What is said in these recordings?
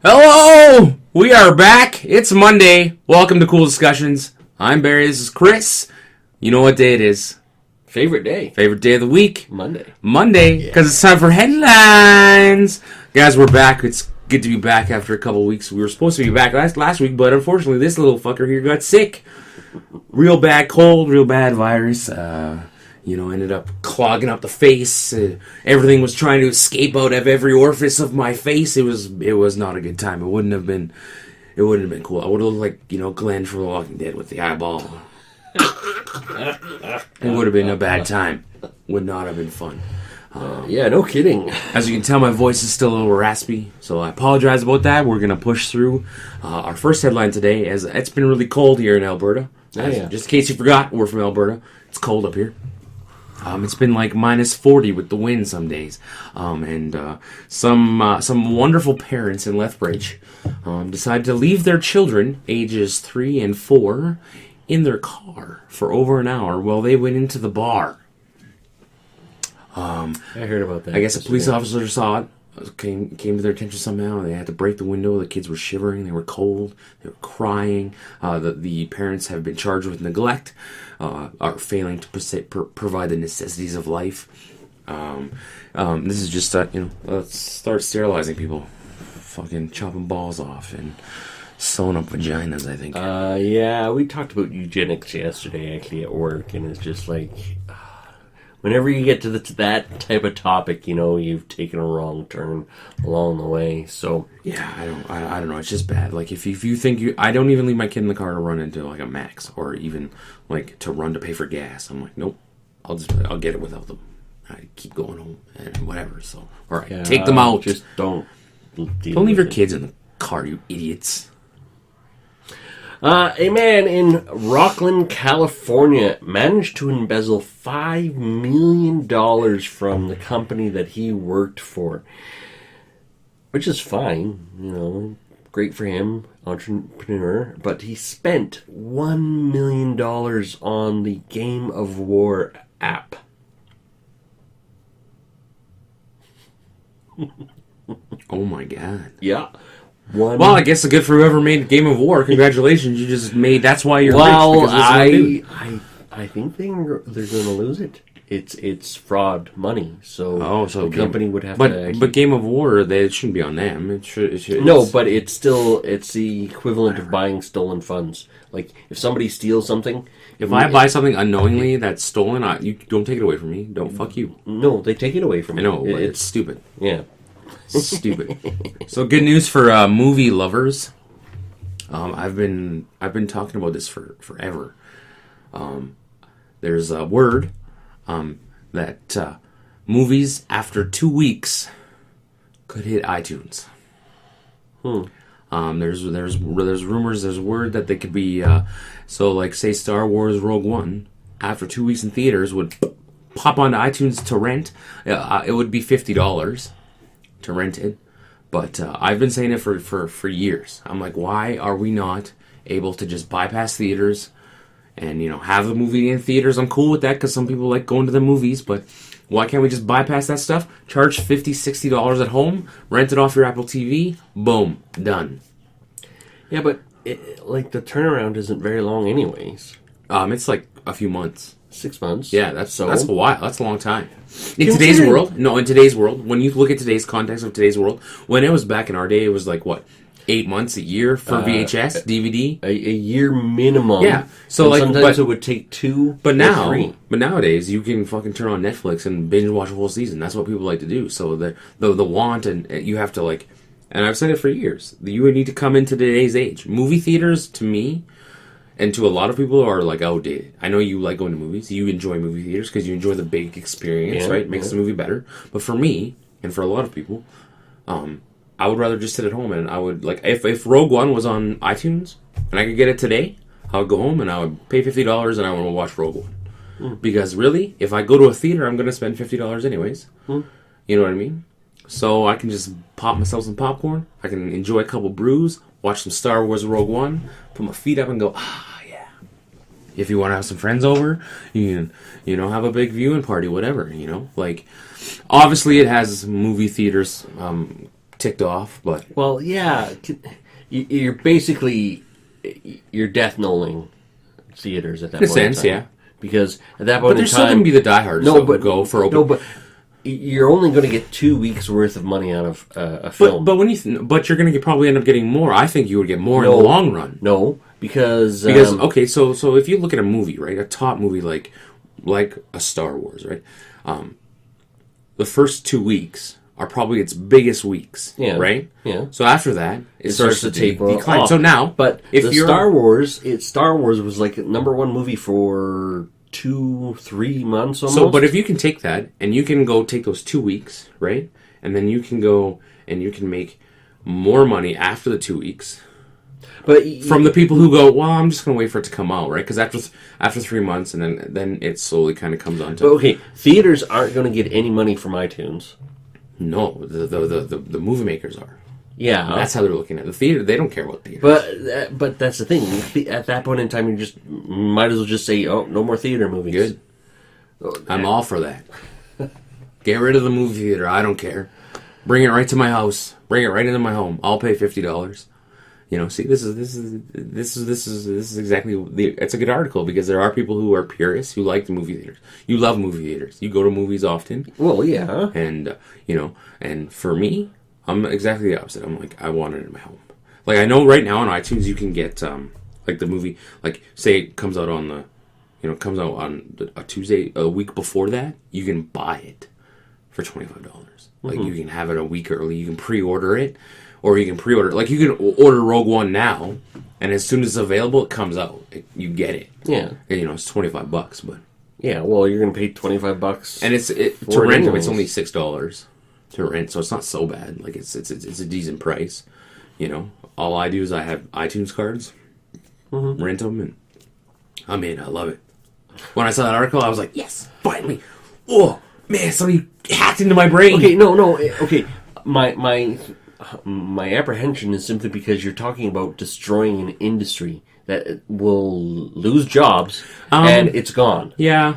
Hello! We are back. It's Monday. Welcome to Cool Discussions. I'm Barry. This is Chris. You know what day it is. Favorite day. Favorite day of the week. Monday. Because it's time for headlines. Guys, we're back. It's good to be back after a couple weeks. We were supposed to be back last week, but unfortunately this little fucker here got sick. Real bad cold, real bad virus. Ended up clogging up the face. Everything was trying to escape out of every orifice of my face. It was not a good time. It wouldn't have been cool. I would have looked like, Glenn from The Walking Dead with the eyeball. It would have been a bad time. Would not have been fun. Yeah, no kidding. As you can tell, my voice is still a little raspy, so I apologize about that. We're going to push through our first headline today, as it's been really cold here in Alberta. Just in case you forgot, we're from Alberta. It's cold up here. It's been like minus 40 with the wind some days. And some wonderful parents in Lethbridge decided to leave their children, ages 3 and 4, in their car for over an hour while they went into the bar. I heard about that. I guess a police officer saw it. Came to their attention somehow. They had to break the window. The kids were shivering. They were cold. They were crying. The parents have been charged with neglect, are failing to provide the necessities of life. This is just let's start sterilizing people, fucking chopping balls off and sewing up vaginas. I think. Yeah, we talked about eugenics yesterday actually at work, and it's just like. Whenever you get to that type of topic, you've taken a wrong turn along the way. So yeah, I don't know. It's just bad. Like if you think I don't even leave my kid in the car to run into like a Max or even like to run to pay for gas. I'm like, nope. I'll get it without them. I keep going home and whatever. So all right, take them out. Just don't leave your kids in the car, you idiots. A man in Rockland, California managed to embezzle $5 million from the company that he worked for. Which is fine, great for him, entrepreneur. But he spent $1 million on the Game of War app. Oh my god. Yeah. Well, I guess it's good for whoever made Game of War. Congratulations, you just made. That's why you're rich. Because I think they're going to lose it. It's fraud money, so the company would have to. But Game of War, it shouldn't be on them. It should. No, but it's the equivalent of buying stolen funds. Like if somebody steals something. If I buy something unknowingly that's stolen, you don't take it away from me. Don't fuck you. No, they take it away from me. I know, but it's stupid. Yeah. Stupid. So good news for movie lovers. I've been talking about this for forever. There's a word that movies after 2 weeks could hit iTunes. There's rumors. There's word that they could be like say Star Wars Rogue One after 2 weeks in theaters would pop onto iTunes to rent. It would be $50. To rent it, but I've been saying it for years. I'm like, why are we not able to just bypass theaters and have the movie in theaters? I'm cool with that because some people like going to the movies, but why can't we just bypass that stuff? Charge $50-$60 at home, rent it off your Apple TV, boom, done. Yeah, but the turnaround isn't very long, anyways. It's like a few months. 6 months. Yeah, that's a while. That's a long time. In today's world, when you look at today's context of today's world, when it was back in our day, it was like, what, 8 months, a year for VHS, DVD? A year minimum. Yeah. So sometimes it would take 2 or 3. But nowadays, you can fucking turn on Netflix and binge watch a whole season. That's what people like to do. So the want, and you have to and I've said it for years, you would need to come into today's age. Movie theaters, to me, and to a lot of people, are outdated. I know you like going to movies. You enjoy movie theaters because you enjoy the big experience, right? It makes the movie better. But for me, and for a lot of people, I would rather just sit at home. And I would, if Rogue One was on iTunes and I could get it today, I would go home and I would pay $50 and I would watch Rogue One. Because really, if I go to a theater, I'm going to spend $50 anyways. You know what I mean? So I can just pop myself some popcorn. I can enjoy a couple brews, watch some Star Wars Rogue One, put my feet up and go, yeah. If you want to have some friends over, you can, have a big viewing party, whatever, Obviously it has movie theaters ticked off, but Well, yeah, you're basically you're death knolling theaters at that in a point in sense, time. yeah. Because at that But point in there's still time, going to be the diehards who go for open. no, but you're only going to get 2 weeks worth of money out of a film. But when but you're going to probably end up getting more. I think you would get more in the long run. No, because Okay, so if you look at a movie, right, a top movie like a Star Wars, right, the first 2 weeks are probably its biggest weeks, right? Yeah. So after that, it starts to taper decline. off. So now, but if the you're Star Wars was like #1 movie for 2-3 months almost. so, but if you can take that and you can go take those 2 weeks, right, and then you can go and you can make more money after the 2 weeks. But From the people who go, well, I'm just going to wait for it to come out, right? Because after 3 months, and then it slowly kind of comes on to. But okay, theaters aren't going to get any money from iTunes. No, the movie makers are. Yeah, That's how they're looking at it. The theater. They don't care about theaters. But that's the thing. At that point in time, you just might as well just say, "Oh, no more theater movies." Good. I'm all for that. Get rid of the movie theater. I don't care. Bring it right to my house. Bring it right into my home. I'll pay $50. You know, see, this is exactly it's a good article because there are people who are purists who like the movie theaters. You love movie theaters. You go to movies often. Well, yeah. And and for me, I'm exactly the opposite. I'm like, I want it in my home. Like, I know right now on iTunes you can get like the movie, like say it comes out on a Tuesday, a week before that, you can buy it for $25. Like you can have it a week early. You can pre-order it. Or you can pre-order, like you can order Rogue One now, and as soon as it's available, it comes out. You get it. Yeah. And, it's $25, but Yeah, well, you're going to pay $25. And to rent them, it's only $6 to rent, so it's not so bad. Like it's a decent price. All I do is I have iTunes cards, rent them, and I'm in. I love it. When I saw that article, I was like, yes, finally. Oh man, somebody hacked into my brain. Okay, no, okay. My apprehension is simply because you're talking about destroying an industry that will lose jobs and it's gone. Yeah,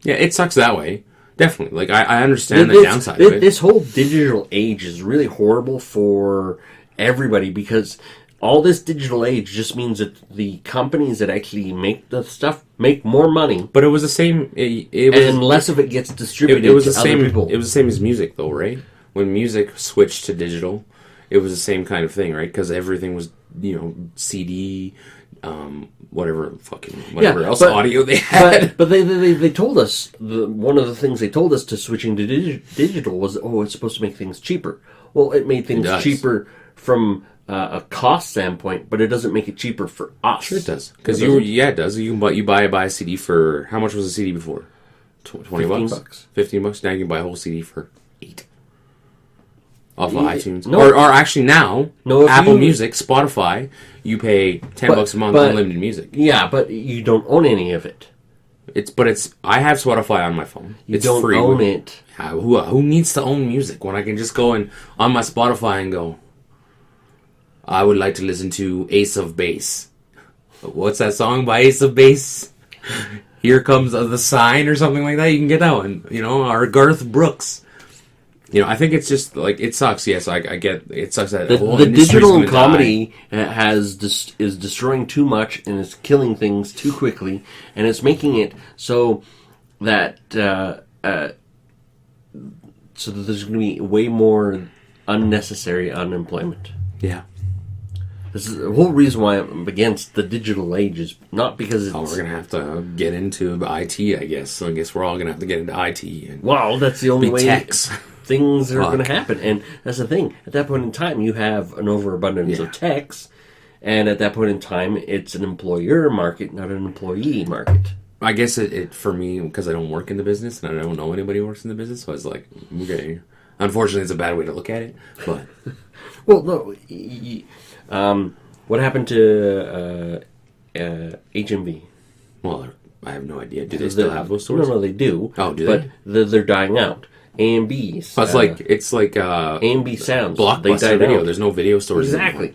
it sucks that way. Definitely. Like I understand the downside of it. This whole digital age is really horrible for everybody because all this digital age just means that the companies that actually make the stuff make more money. But it was the same. And less of it gets distributed. It was the to same. Other people. It was the same as music, though, right? When music switched to digital, it was the same kind of thing, right? Because everything was, CD, whatever else audio they had. But they told us one of the things they told us to switching to digital was it's supposed to make things cheaper. Well, it made things cheaper from a cost standpoint, but it doesn't make it cheaper for us. Sure, it does. Because it does. You buy a CD for how much was a CD before? $20. $15. Now you can buy a whole CD for $8. Off of iTunes. Or actually now, Apple Music, Spotify, you pay $10 a month unlimited music. Yeah, but you don't own any of it. I have Spotify on my phone. It's don't free. Own it. Who needs to own music when I can just go on my Spotify and go, I would like to listen to Ace of Base. What's that song by Ace of Base? Here Comes the Sign or something like that. You can get that one. Or Garth Brooks. I think it's just like it sucks. Yes, I get it sucks that the digital comedy is destroying too much and is killing things too quickly, and it's making it so that there's going to be way more unnecessary unemployment. Yeah. This is the whole reason why I'm against the digital age is not because it's... we're going to have to get into IT, I guess. So I guess we're all going to have to get into IT. And that's the only way techs. Things are going to happen. And that's the thing. At that point in time, you have an overabundance of techs. And at that point in time, it's an employer market, not an employee market. I guess it for me, because I don't work in the business and I don't know anybody who works in the business, so I was like, okay. Unfortunately, it's a bad way to look at it. But well, no... what happened to HMV? Well, I have no idea. Do they still have those stores? No, they do. Oh, do they? But they're dying out. A&B. It's like A&B Sounds. Blockbuster Video. There's no video stores. Exactly.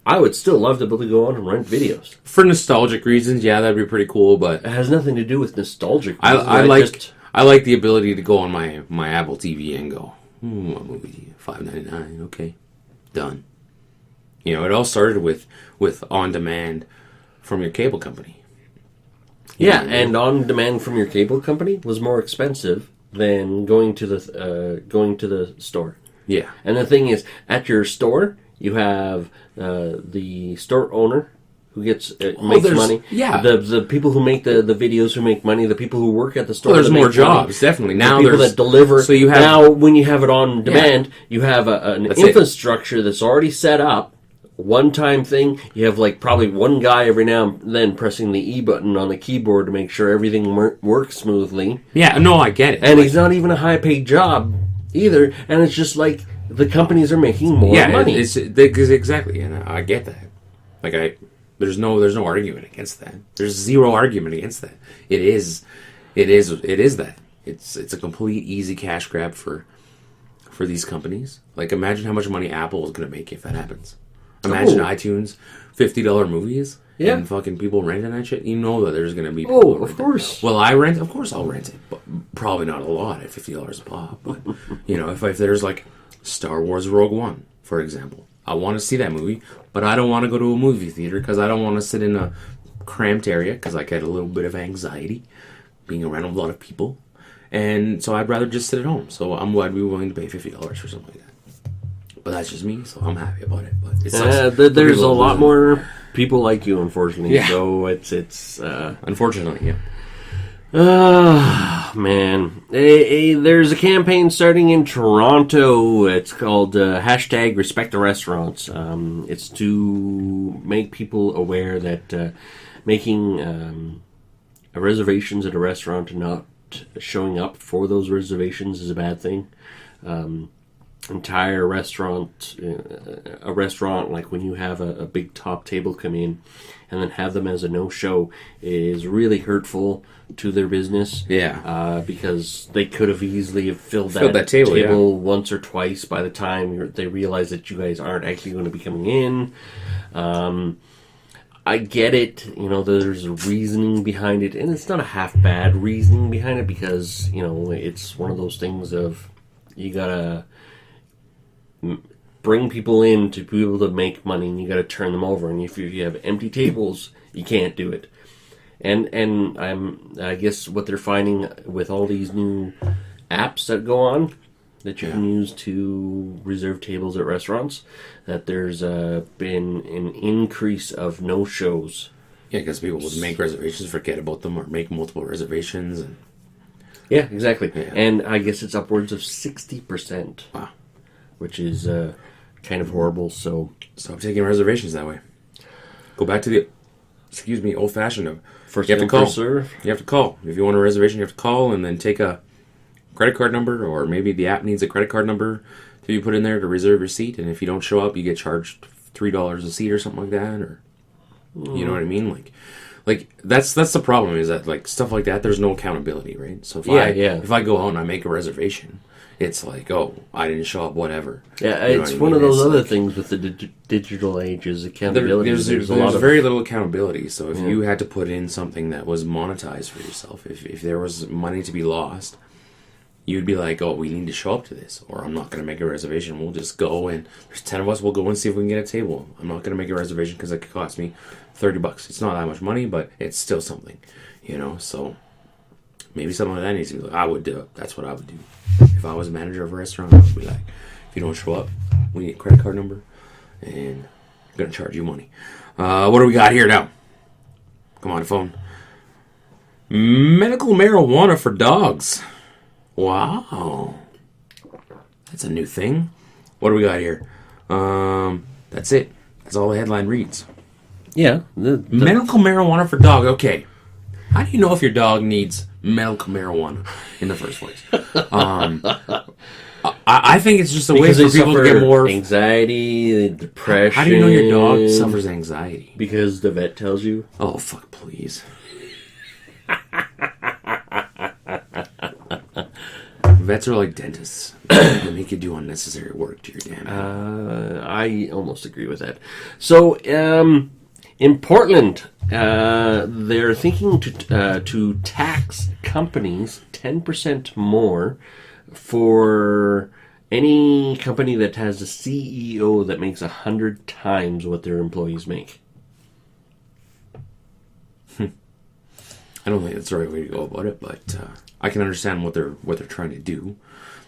I would still love to be able to go on and rent videos. For nostalgic reasons, yeah, that'd be pretty cool, but... It has nothing to do with nostalgic I reasons. like the ability to go on my Apple TV and go, What movie? $5.99. Okay, done. It all started with on demand from your cable company. Yeah, and on demand from your cable company was more expensive than going to the store. Yeah. And the thing is, at your store, you have the store owner who makes money. Yeah. The people who make the videos who make money, the people who work at the store. Well, there's that more make money, jobs, definitely. Now the people there's that deliver. So you have now when you have it on demand, you have an infrastructure that's already set up. One-time thing. You have probably one guy every now and then pressing the E button on the keyboard to make sure everything works smoothly. Yeah, no, I get it. And he's not even a high-paid job either. And it's just the companies are making more money. Exactly, and I get that. There's no argument against that. There's zero argument against that. It is that. It's a complete easy cash grab for these companies. Imagine how much money Apple is going to make if that happens. Imagine iTunes, $50 movies, and fucking people renting that shit. You know that there's going to be people Oh, of course. Well, of course I'll rent it, but probably not a lot at $50 a pop. But, if there's Star Wars Rogue One, for example, I want to see that movie, but I don't want to go to a movie theater because I don't want to sit in a cramped area because I get a little bit of anxiety being around a lot of people. And so I'd rather just sit at home. So I'd be willing to pay $50 for something like that. But that's just me, so I'm happy about it. But it sucks. There's a lot more people like you, unfortunately. Yeah. So it's unfortunately, yeah. Man. There's a campaign starting in Toronto. It's called hashtag Respect the Restaurants. It's to make people aware that making reservations at a restaurant and not showing up for those reservations is a bad thing. Entire restaurant, a restaurant, when you have a big top table come in and then have them as a no-show is really hurtful to their business. Yeah. Because they could have easily filled that table once or twice by the time they realize that you guys aren't actually going to be coming in. I get it, there's a reasoning behind it, and it's not a half-bad reasoning behind it because, it's one of those things of you gotta bring people in to be able to make money, and you got to turn them over. And if you have empty tables, you can't do it. And I guess what they're finding with all these new apps that go on that you can use to reserve tables at restaurants, that there's been an increase of no-shows. Yeah, because people would make reservations, forget about them, or make multiple reservations. Yeah, exactly. Yeah. And I guess it's upwards of 60%. Wow. Which is kind of horrible. So stop taking reservations that way. Go back to the old-fashioned of first you have to call. Serve. You have to call. If you want a reservation, you have to call and then take a credit card number, or maybe the app needs a credit card number to be put in there to reserve your seat. And if you don't show up, you get charged $3 a seat or something like that. Or you know what I mean? That's the problem, is that stuff like that, there's no accountability, right? So if I go out and I make a reservation, it's I didn't show up, whatever. Yeah, it's one of those other things with the digital age is accountability. There's very little accountability. So if you had to put in something that was monetized for yourself, if there was money to be lost, you'd be we need to show up to this, or I'm not going to make a reservation. We'll just go, and there's 10 of us. We'll go and see if we can get a table. I'm not going to make a reservation because it could cost me $30. It's not that much money, but it's still something, So maybe something like that needs to be. I would do it. That's what I would do if I was a manager of a restaurant. I would be if you don't show up, we need a credit card number, and I'm going to charge you money. What do we got here now? Come on, phone. Medical marijuana for dogs. Wow. That's a new thing. What do we got here? That's it. That's all the headline reads. Yeah. Medical marijuana for dogs. Okay. How do you know if your dog needs medical marijuana in the first place? I think it's just a way for people to get more anxiety, depression. How do you know your dog suffers anxiety? Because the vet tells you. Oh, fuck, please. Vets are like dentists. They make you do unnecessary work to your damn head. I almost agree with that. So, in Portland, they're thinking to tax companies 10% more for Any company that has a CEO that makes 100 times what their employees make. I don't think that's the right way to go about it, but I can understand what they're trying to do.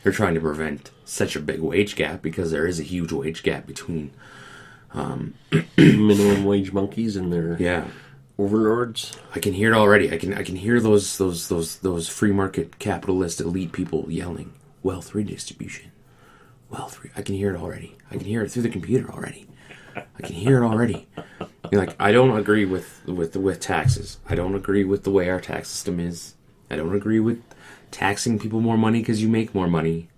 They're trying to prevent such a big wage gap because there is a huge wage gap between Minimum wage monkeys and their overlords. I can hear it already. I can hear those free market capitalist elite people yelling wealth redistribution. I can hear it already. I can hear it through the computer already. I can hear it already. You're like, I don't agree with taxes. I don't agree with the way our tax system is. I don't agree with taxing people more money because you make more money.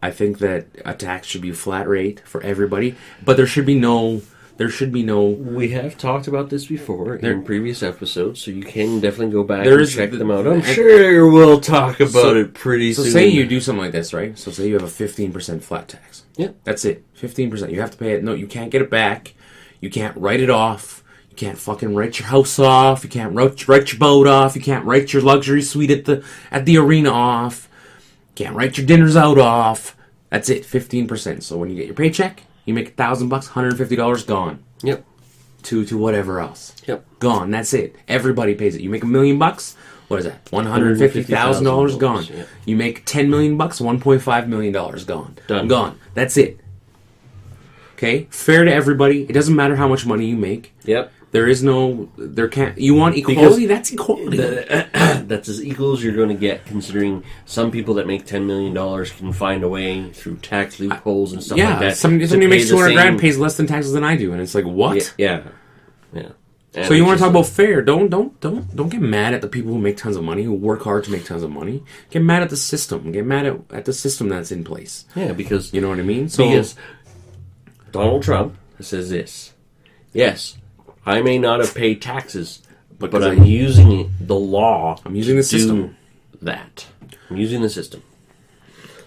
I think that a tax should be a flat rate for everybody, but there should be no. We have talked about this before in previous episodes, so you can definitely go back and check them out. I'm sure we'll talk about it pretty soon. So say you do something like this, right? So say you have a 15% flat tax. Yeah. That's it. 15%. You have to pay it. No, you can't get it back. You can't write it off. You can't fucking write your house off. You can't write your boat off. You can't write your luxury suite at the arena off. You can't write your dinners out off. That's it. 15%. So when you get your paycheck, you make $1,000, $150 gone. Yep. To whatever else. Yep. Gone. That's it. Everybody pays it. You make $1 million. What is that? $150,000 gone. Yep. You make $10 million. $1.5 million gone. Done. Gone. That's it. Okay. Fair to everybody. It doesn't matter how much money you make. Yep. You want equality? That's equality. That's as equal as you're going to get, considering some people that make $10 million can find a way through tax loopholes and stuff like that. Somebody who makes $200,000 pays less than taxes than I do, and it's like, what? Yeah. So you want to talk about fair? Don't get mad at the people who make tons of money, who work hard to make tons of money. Get mad at the system. Get mad at the system that's in place. Yeah, because you know what I mean. Because Donald Trump says this. Yes, I may not have paid taxes, but I'm using the law. I'm using the system. I'm using the system.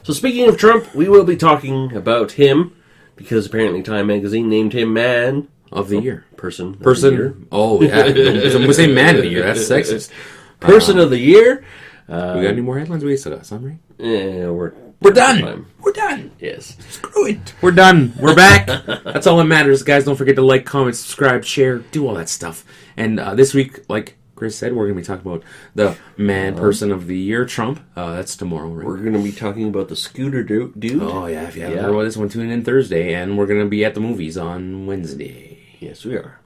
So speaking of Trump, we will be talking about him because apparently Time Magazine named him Man of the Year. Person of the Year. Oh, yeah. I'm going to say Man of the Year. That's sexist. Person of the Year. We got any more headlines? We still got some, right? Yeah, we're done. We're done. Yes. Screw it. We're done. We're back. That's all that matters. Guys, don't forget to like, comment, subscribe, share, do all that stuff. And this week, like Chris said, we're going to be talking about the Person of the Year, Trump. That's tomorrow, right? We're going to be talking about the scooter dude. Oh, yeah. If you haven't heard about this one, tune in Thursday. And we're going to be at the movies on Wednesday. Yes, we are.